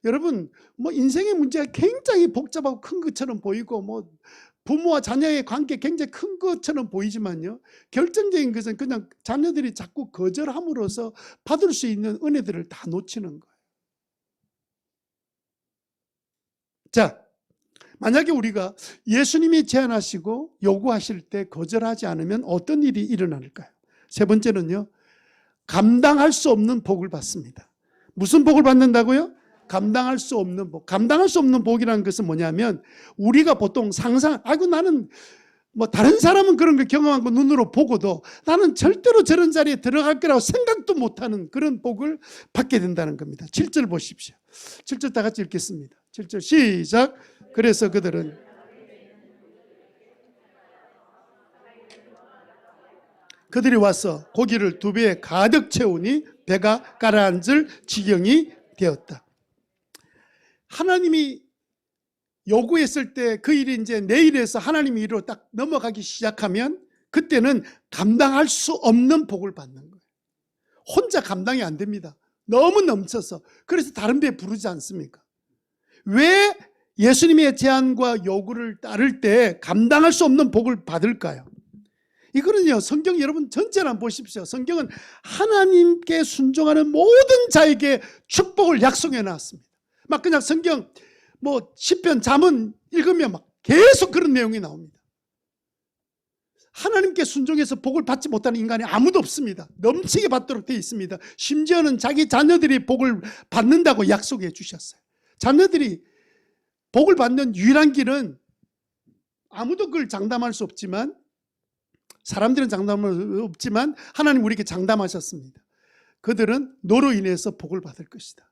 여러분 인생의 문제가 굉장히 복잡하고 큰 것처럼 보이고 부모와 자녀의 관계 굉장히 큰 것처럼 보이지만요 결정적인 것은 그냥 자녀들이 자꾸 거절함으로써 받을 수 있는 은혜들을 다 놓치는 거예요. 자, 만약에 우리가 예수님이 제안하시고 요구하실 때 거절하지 않으면 어떤 일이 일어날까요? 세 번째는요 감당할 수 없는 복을 받습니다. 무슨 복을 받는다고요? 감당할 수 없는 복. 감당할 수 없는 복이라는 것은 뭐냐면 우리가 보통 아이고 나는 다른 사람은 그런 걸 경험한 거 눈으로 보고도 나는 절대로 저런 자리에 들어갈 거라고 생각도 못하는 그런 복을 받게 된다는 겁니다. 7절 보십시오. 7절 다 같이 읽겠습니다. 7절 시작. 그래서 그들은 그들이 와서 고기를 2배에 가득 채우니 배가 가라앉을 지경이 되었다. 하나님이 요구했을 때 그 일이 이제 내 일에서 하나님의 일로 딱 넘어가기 시작하면 그때는 감당할 수 없는 복을 받는 거예요. 혼자 감당이 안 됩니다. 너무 넘쳐서. 그래서 다른 배 부르지 않습니까? 왜 예수님의 제안과 요구를 따를 때 감당할 수 없는 복을 받을까요? 이거는요, 성경 여러분 전체를 한번 보십시오. 성경은 하나님께 순종하는 모든 자에게 축복을 약속해 놨습니다. 막 그냥 성경 뭐 시편 잠언 읽으면 막 계속 그런 내용이 나옵니다. 하나님께 순종해서 복을 받지 못하는 인간이 아무도 없습니다. 넘치게 받도록 되어 있습니다. 심지어는 자기 자녀들이 복을 받는다고 약속해 주셨어요. 자녀들이 복을 받는 유일한 길은 아무도 그걸 장담할 수 없지만, 사람들은 장담할 수 없지만 하나님 우리에게 장담하셨습니다. 그들은 너로 인해서 복을 받을 것이다.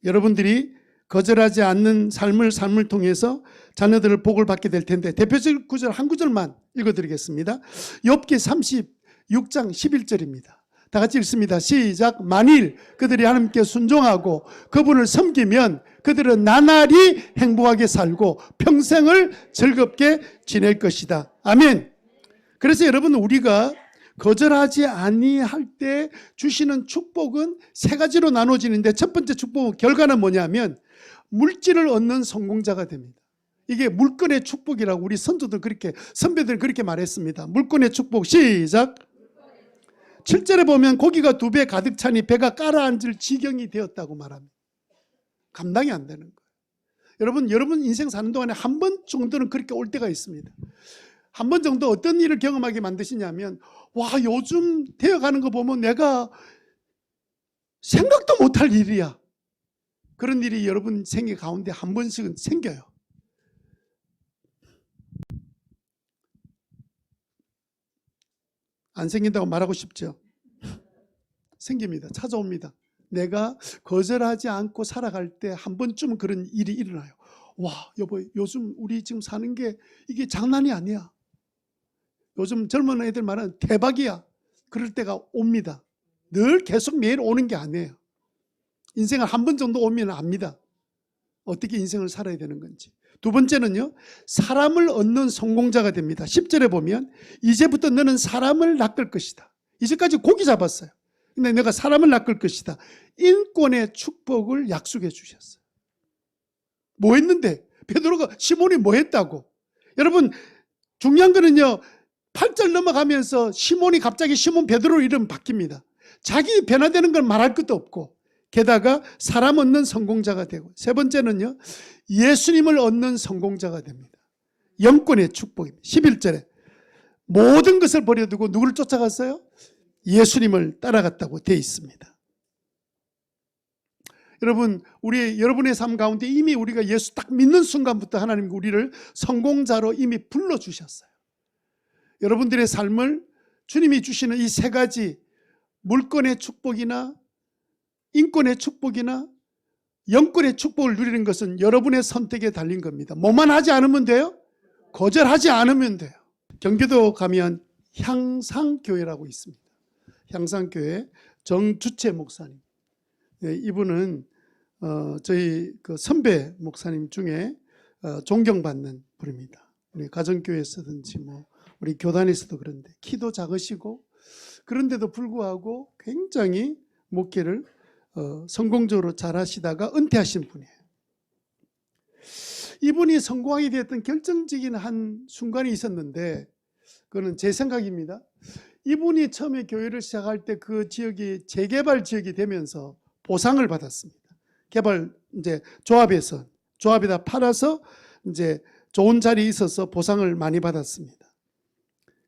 여러분들이 거절하지 않는 삶을 통해서 자녀들을 복을 받게 될 텐데, 대표적 구절 한 구절만 읽어드리겠습니다. 욥기 36장 11절입니다. 다 같이 읽습니다. 시작. 만일 그들이 하나님께 순종하고 그분을 섬기면 그들은 나날이 행복하게 살고 평생을 즐겁게 지낼 것이다. 아멘. 그래서 여러분, 우리가 거절하지 아니할 때 주시는 축복은 세 가지로 나눠지는데, 첫 번째 축복 결과는 뭐냐면 물질을 얻는 성공자가 됩니다. 이게 물건의 축복이라고 우리 선조들 그렇게, 선배들 그렇게 말했습니다. 물건의 축복. 시작. 7절에 보면 고기가 2배 가득 차니 배가 깔아앉을 지경이 되었다고 말합니다. 감당이 안 되는 거예요. 여러분 인생 사는 동안에 한 번 정도는 그렇게 올 때가 있습니다. 한 번 정도 어떤 일을 경험하게 만드시냐면, 와, 요즘 되어가는 거 보면 내가 생각도 못할 일이야. 그런 일이 여러분 생애 가운데 한 번씩은 생겨요. 안 생긴다고 말하고 싶죠? 생깁니다. 찾아옵니다. 내가 거절하지 않고 살아갈 때 한 번쯤은 그런 일이 일어나요. 와, 여보, 요즘 우리 지금 사는 게 이게 장난이 아니야. 요즘 젊은 애들 말은 대박이야. 그럴 때가 옵니다. 늘 계속 매일 오는 게 아니에요. 인생을 한 번 정도 오면 압니다. 어떻게 인생을 살아야 되는 건지. 두 번째는요, 사람을 얻는 성공자가 됩니다. 10절에 보면 이제부터 너는 사람을 낚을 것이다. 이제까지 고기 잡았어요. 근데 내가 사람을 낚을 것이다. 인권의 축복을 약속해 주셨어요. 뭐 했는데? 베드로가, 시몬이 뭐 했다고? 여러분, 중요한 거는요, 8절 넘어가면서 시몬이 갑자기 시몬 베드로 이름 바뀝니다. 자기 변화되는 걸 말할 것도 없고, 게다가 사람 얻는 성공자가 되고, 세 번째는요, 예수님을 얻는 성공자가 됩니다. 영권의 축복입니다. 11절에 모든 것을 버려두고 누구를 쫓아갔어요? 예수님을 따라갔다고 되어 있습니다. 여러분, 여러분의 삶 가운데 이미 우리가 예수 딱 믿는 순간부터 하나님이 우리를 성공자로 이미 불러주셨어요. 여러분들의 삶을 주님이 주시는 이 세 가지, 물권의 축복이나 인권의 축복이나 영권의 축복을 누리는 것은 여러분의 선택에 달린 겁니다. 뭐만 하지 않으면 돼요? 거절하지 않으면 돼요. 경기도 가면 향상교회라고 있습니다. 향상교회 정주채 목사님. 이분은 저희 그 선배 목사님 중에 존경받는 분입니다. 우리 가정교회에서든지 우리 교단에서도 그런데 키도 작으시고, 그런데도 불구하고 굉장히 목회를 성공적으로 잘 하시다가 은퇴하신 분이에요. 이분이 성공하게 되었던 결정적인 한 순간이 있었는데, 그거는 제 생각입니다. 이분이 처음에 교회를 시작할 때 그 지역이 재개발 지역이 되면서 보상을 받았습니다. 개발 이제 조합에다 팔아서 이제 좋은 자리에 있어서 보상을 많이 받았습니다.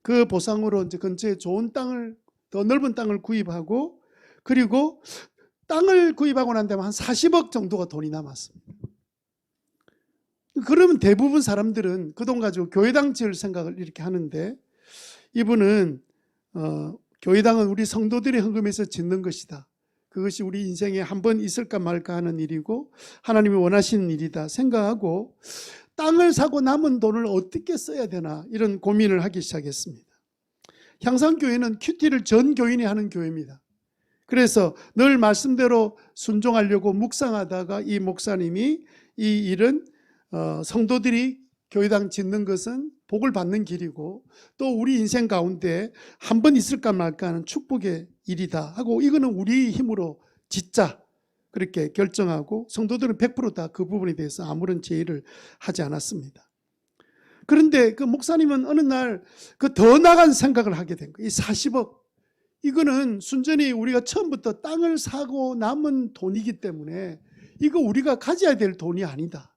그 보상으로 이제 근처에 좋은 땅을, 더 넓은 땅을 구입하고, 그리고 땅을 구입하고 난 다음에 한 40억 정도가 돈이 남았습니다. 그러면 대부분 사람들은 그 돈 가지고 교회당 지을 생각을 이렇게 하는데, 이분은 교회당은 우리 성도들의 헌금에서 짓는 것이다. 그것이 우리 인생에 한 번 있을까 말까 하는 일이고 하나님이 원하시는 일이다 생각하고, 땅을 사고 남은 돈을 어떻게 써야 되나 이런 고민을 하기 시작했습니다. 향상교회는 큐티를 전 교인이 하는 교회입니다. 그래서 늘 말씀대로 순종하려고 묵상하다가 이 목사님이 이 일은 성도들이 교회당 짓는 것은 복을 받는 길이고 또 우리 인생 가운데 한 번 있을까 말까 하는 축복의 일이다 하고, 이거는 우리 힘으로 짓자 그렇게 결정하고, 성도들은 100% 다 그 부분에 대해서 아무런 제의를 하지 않았습니다. 그런데 그 목사님은 어느 날 그 더 나간 생각을 하게 된 거예요. 이 40억. 이거는 순전히 우리가 처음부터 땅을 사고 남은 돈이기 때문에 이거 우리가 가져야 될 돈이 아니다.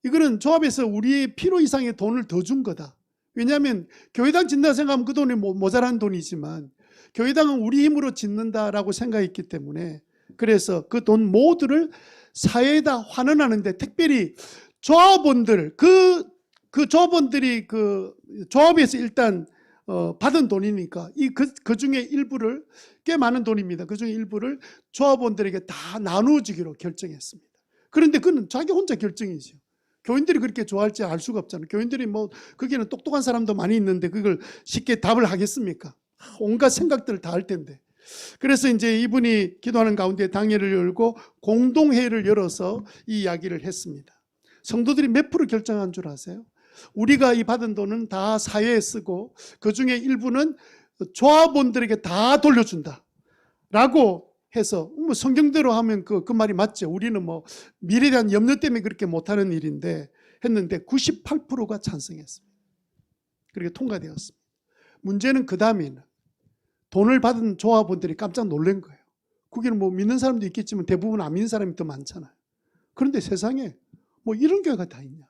이거는 조합에서 우리의 필요 이상의 돈을 더 준 거다. 왜냐하면 교회당 짓는다 생각하면 그 돈이 모자란 돈이지만 교회당은 우리 힘으로 짓는다라고 생각했기 때문에 그래서 그 돈 모두를 사회에다 환원하는데 특별히 조합원들, 그 조합원들이 그 조합에서 일단 받은 돈이니까 그 중에 일부를, 꽤 많은 돈입니다. 그 중에 일부를 조합원들에게 다 나누어주기로 결정했습니다. 그런데 그는 자기 혼자 결정이죠. 교인들이 그렇게 좋아할지 알 수가 없잖아요. 교인들이 뭐 거기는 똑똑한 사람도 많이 있는데 그걸 쉽게 답을 하겠습니까? 온갖 생각들을 다 할 텐데. 그래서 이제 이분이 기도하는 가운데 당회를 열고 공동회의를 열어서 이 이야기를 했습니다. 성도들이 몇 프로 결정한 줄 아세요? 우리가 이 받은 돈은 다 사회에 쓰고 그 중에 일부는 조합원들에게 다 돌려준다 라고 해서, 뭐 성경대로 하면 그 말이 맞죠. 우리는 뭐 미래에 대한 염려 때문에 그렇게 못하는 일인데 했는데 98%가 찬성했습니다. 그렇게 통과되었습니다. 문제는 그 다음에는 돈을 받은 조합원들이 깜짝 놀란 거예요. 거기는 뭐 믿는 사람도 있겠지만 대부분 안 믿는 사람이 더 많잖아요. 그런데 세상에 뭐 이런 교회가 다 있냐.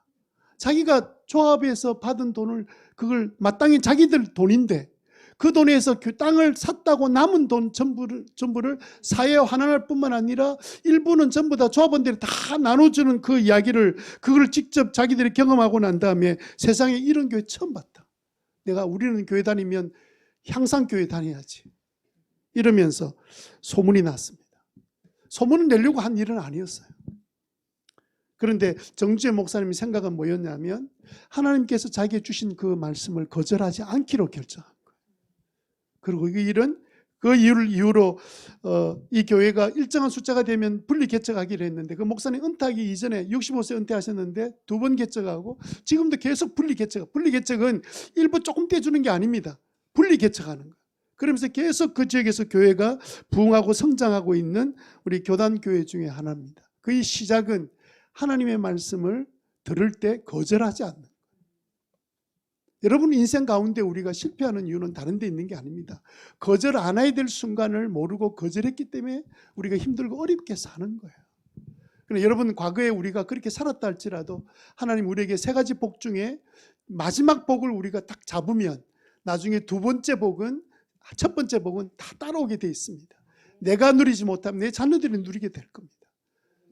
자기가 조합에서 받은 돈을, 그걸 마땅히 자기들 돈인데 그 돈에서 땅을 샀다고 남은 돈 전부를 사회에 환원할 뿐만 아니라 일부는 전부 다 조합원들이 다 나눠주는 그 이야기를, 그걸 직접 자기들이 경험하고 난 다음에 세상에 이런 교회 처음 봤다. 우리는 교회 다니면 향상교회 다녀야지 이러면서 소문이 났습니다. 소문을 내려고 한 일은 아니었어요. 그런데 정주의 목사님의 생각은 뭐였냐면 하나님께서 자기에게 주신 그 말씀을 거절하지 않기로 결정한 거예요. 그리고 이 일은 그 이후로 이 교회가 일정한 숫자가 되면 분리 개척하기로 했는데 그 목사님 은퇴하기 이전에 65세 은퇴하셨는데 2번 개척하고 지금도 계속 분리 개척은 일부 조금 떼주는 게 아닙니다. 분리 개척하는 거예요. 그러면서 계속 그 지역에서 교회가 부흥하고 성장하고 있는 우리 교단교회 중에 하나입니다. 그 시작은 하나님의 말씀을 들을 때 거절하지 않는 거예요. 여러분 인생 가운데 우리가 실패하는 이유는 다른 데 있는 게 아닙니다. 거절 안 해야 될 순간을 모르고 거절했기 때문에 우리가 힘들고 어렵게 사는 거예요. 그러나 여러분 과거에 우리가 그렇게 살았다 할지라도 하나님 우리에게 3가지 복 중에 마지막 복을 우리가 딱 잡으면 나중에 2번째 복은, 첫 번째 복은 다 따라오게 돼 있습니다. 내가 누리지 못하면 내 자녀들이 누리게 될 겁니다.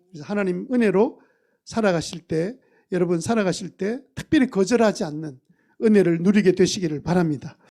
그래서 하나님 은혜로 살아가실 때, 여러분 살아가실 때 특별히 거절하지 않는 은혜를 누리게 되시기를 바랍니다.